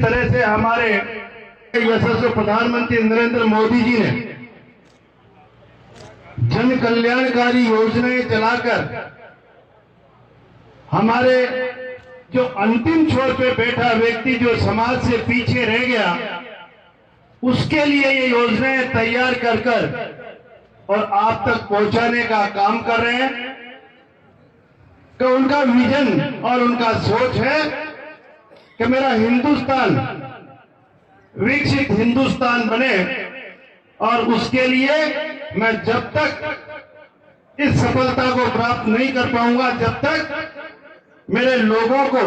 तरह से हमारे यशस्वी प्रधानमंत्री नरेंद्र मोदी जी ने जन कल्याणकारी योजनाएं चलाकर हमारे जो अंतिम छोर पे बैठा व्यक्ति जो समाज से पीछे रह गया उसके लिए ये योजनाएं तैयार कर और आप तक पहुंचाने का काम कर रहे हैं। कि उनका विजन और उनका सोच है कि मेरा हिंदुस्तान विकसित हिंदुस्तान बने और उसके लिए मैं जब तक इस सफलता को प्राप्त नहीं कर पाऊंगा, जब तक मेरे लोगों को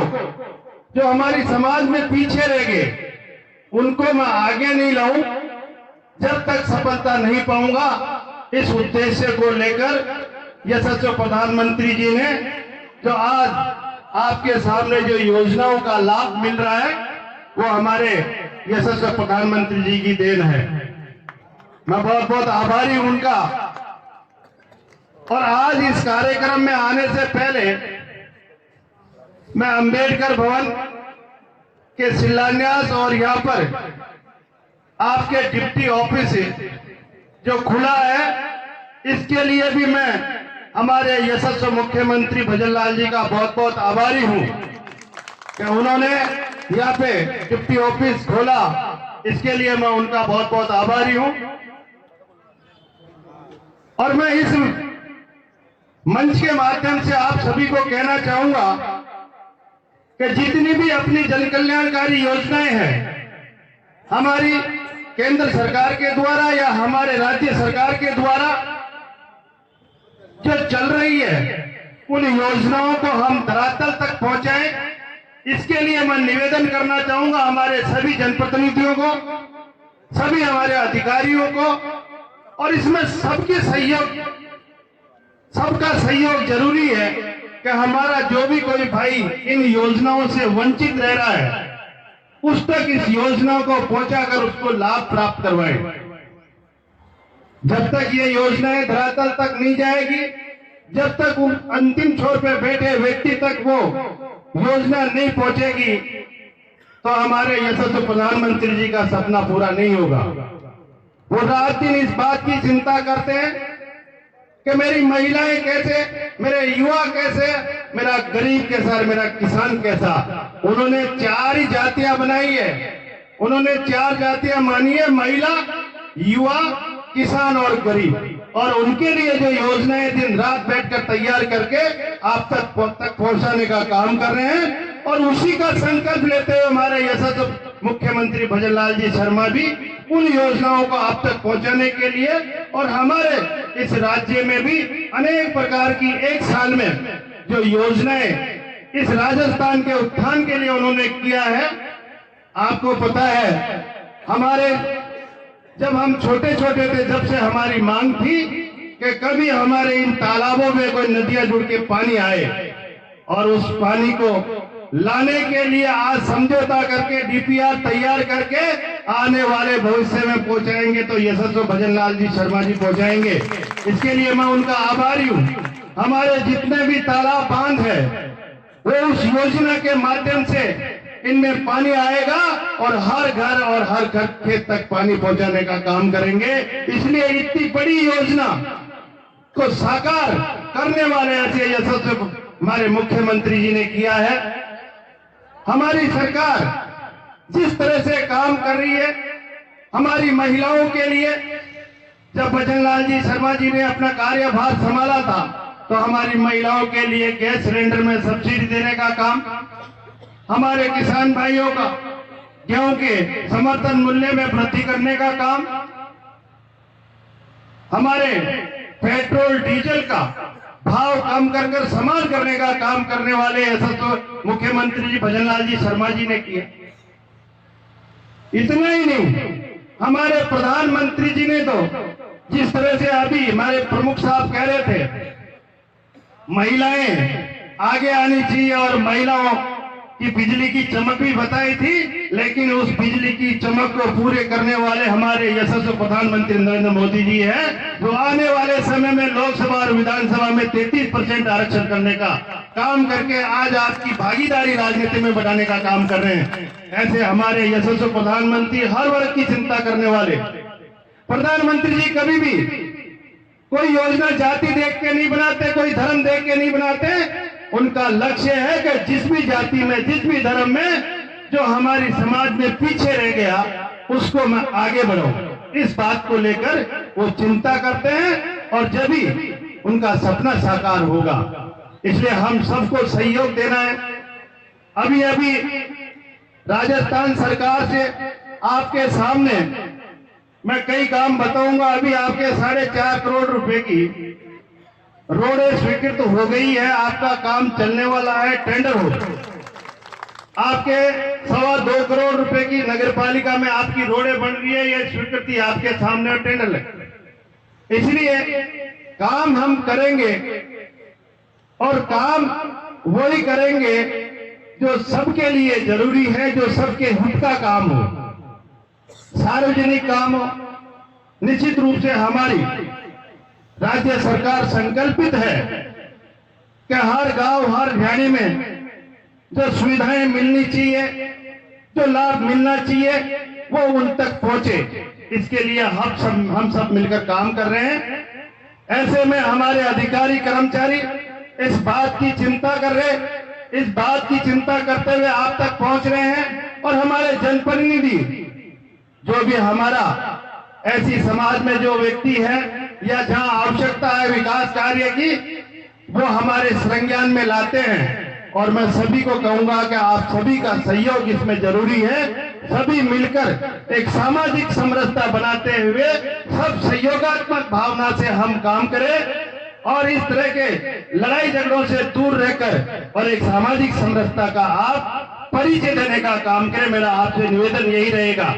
जो हमारी समाज में पीछे रह गए उनको मैं आगे नहीं लाऊं, जब तक सफलता नहीं पाऊंगा। इस उद्देश्य को लेकर यशस्वी प्रधानमंत्री जी ने जो आज आपके सामने जो योजनाओं का लाभ मिल रहा है वो हमारे यशस्वी प्रधानमंत्री जी की देन है। मैं बहुत बहुत आभारी हूं उनका। और आज इस कार्यक्रम में आने से पहले मैं अंबेडकर भवन के शिलान्यास और यहाँ पर आपके डिप्टी ऑफिस जो खुला है इसके लिए भी मैं हमारे यशस्वी मुख्यमंत्री भजन लाल जी का बहुत बहुत आभारी हूं कि उन्होंने यहाँ पे डिप्टी ऑफिस खोला। इसके लिए मैं उनका बहुत बहुत आभारी हूं। और मैं इस मंच के माध्यम से आप सभी को कहना चाहूंगा कि जितनी भी अपनी जन कल्याणकारी योजनाएं हैं हमारी केंद्र सरकार के द्वारा या हमारे राज्य सरकार के द्वारा जो चल रही है उन योजनाओं को हम धरातल तक पहुंचाएं। इसके लिए मैं निवेदन करना चाहूंगा हमारे सभी जनप्रतिनिधियों को, सभी हमारे अधिकारियों को, और इसमें सबके सहयोग, सबका सहयोग जरूरी है कि हमारा जो भी कोई भाई इन योजनाओं से वंचित रह रहा है उस तक इस योजना को पहुंचाकर उसको लाभ प्राप्त करवाएं। जब तक ये योजनाएं धरातल तक नहीं जाएगी, जब तक उन अंतिम छोर पे बैठे व्यक्ति तक वो योजना नहीं पहुंचेगी तो हमारे यशस्वी प्रधानमंत्री जी का सपना पूरा नहीं होगा। वो रात दिन इस बात की चिंता करते हैं कि मेरी महिलाएं कैसे, मेरे युवा कैसे, मेरा गरीब कैसा, मेरा किसान कैसा। उन्होंने 4 ही जातियां बनाई है, उन्होंने 4 जातियां मानी है, महिला, युवा, किसान और गरीब। और उनके लिए जो योजनाएं दिन रात बैठकर तैयार करके आप तक पहुंचाने का काम कर रहे हैं। और उसी का संकल्प लेते हुए हमारे यशस्वी मुख्यमंत्री भजन लाल जी शर्मा भी उन योजनाओं को आप तक पहुंचाने के लिए और हमारे इस राज्य में भी अनेक प्रकार की एक साल में जो योजनाएं इस राजस्थान के उत्थान के लिए उन्होंने किया है। आपको पता है हमारे जब हम छोटे छोटे थे, जब से हमारी मांग थी कि कभी हमारे इन तालाबों में कोई नदियां जुड़ के पानी आए और उस पानी को लाने के लिए आज समझौता करके डीपीआर तैयार करके आने वाले भविष्य में पहुंचाएंगे तो यशस्वी भजन लाल जी शर्मा जी पहुंचाएंगे। इसके लिए मैं उनका आभारी हूं। हमारे जितने भी तालाब बांध है वो उस योजना के माध्यम से इनमें पानी आएगा और हर घर और हर घर खेत तक पानी पहुंचाने का काम करेंगे। इसलिए इतनी बड़ी योजना को साकार करने वाले ऐसे यशस्वी हमारे मुख्यमंत्री जी ने किया है। हमारी सरकार जिस तरह से काम कर रही है हमारी महिलाओं के लिए, जब भजन लाल जी शर्मा जी ने अपना कार्यभार संभाला था तो हमारी महिलाओं के लिए गैस सिलेंडर में सब्सिडी देने का काम, हमारे किसान भाइयों का गेहूं के समर्थन मूल्य में वृद्धि करने का काम, हमारे पेट्रोल डीजल का भाव कम कर समान करने का काम करने वाले यशस्वी मुख्यमंत्री जी भजन लाल जी शर्मा जी ने किया। इतना ही नहीं, हमारे प्रधानमंत्री जी ने तो जिस तरह से अभी हमारे प्रमुख साहब कह रहे थे महिलाएं आगे आनी चाहिए और महिलाओं कि बिजली की चमक भी बताई थी, लेकिन उस बिजली की चमक को पूरे करने वाले हमारे यशस्वी प्रधानमंत्री नरेंद्र मोदी जी हैं, जो आने वाले समय में लोकसभा और विधानसभा में 33% आरक्षण करने का काम करके आज आपकी भागीदारी राजनीति में बढ़ाने का काम कर रहे हैं। ऐसे हमारे यशस्वी प्रधानमंत्री हर वर्ग की चिंता करने वाले प्रधानमंत्री जी कभी भी कोई योजना जाति देख के नहीं बनाते, कोई धर्म देख के नहीं बनाते। उनका लक्ष्य है कि जिस भी जाति में, जिस भी धर्म में जो हमारी समाज में पीछे रह गया उसको मैं आगे बढ़ाऊं, इस बात को लेकर वो चिंता करते हैं और जब भी उनका सपना साकार होगा। इसलिए हम सबको सहयोग देना है। अभी अभी राजस्थान सरकार से आपके सामने मैं कई काम बताऊंगा। अभी आपके 4.5 करोड़ रुपए की रोडें स्वीकृत हो गई है, आपका काम चलने वाला है, टेंडर हो। आपके 2.25 करोड़ रुपए की नगर पालिका में आपकी रोडें बन रही है, ये स्वीकृति आपके सामने टेंडर है। इसलिए काम हम करेंगे और काम वही करेंगे जो सबके लिए जरूरी है, जो सबके हित का काम हो, सार्वजनिक काम हो। निश्चित रूप से हमारी राज्य सरकार संकल्पित है कि हर गांव, हर हरियाणा में जो सुविधाएं मिलनी चाहिए, जो लाभ मिलना चाहिए, वो उन तक पहुंचे। इसके लिए हम सब मिलकर काम कर रहे हैं। ऐसे में हमारे अधिकारी कर्मचारी इस बात की चिंता कर रहे, इस बात की चिंता करते हुए आप तक पहुंच रहे हैं। और हमारे जनप्रतिनिधि जो भी हमारा ऐसी समाज में जो व्यक्ति है या जहां आवश्यकता है विकास कार्य की, वो हमारे संज्ञान में लाते हैं। और मैं सभी को कहूंगा कि आप सभी का सहयोग इसमें जरूरी है। सभी मिलकर एक सामाजिक समरसता बनाते हुए सब सहयोगात्मक भावना से हम काम करें और इस तरह के लड़ाई झगड़ों से दूर रहकर और एक सामाजिक समरसता का आप परिचय देने का काम करें। मेरा आपसे निवेदन यही रहेगा।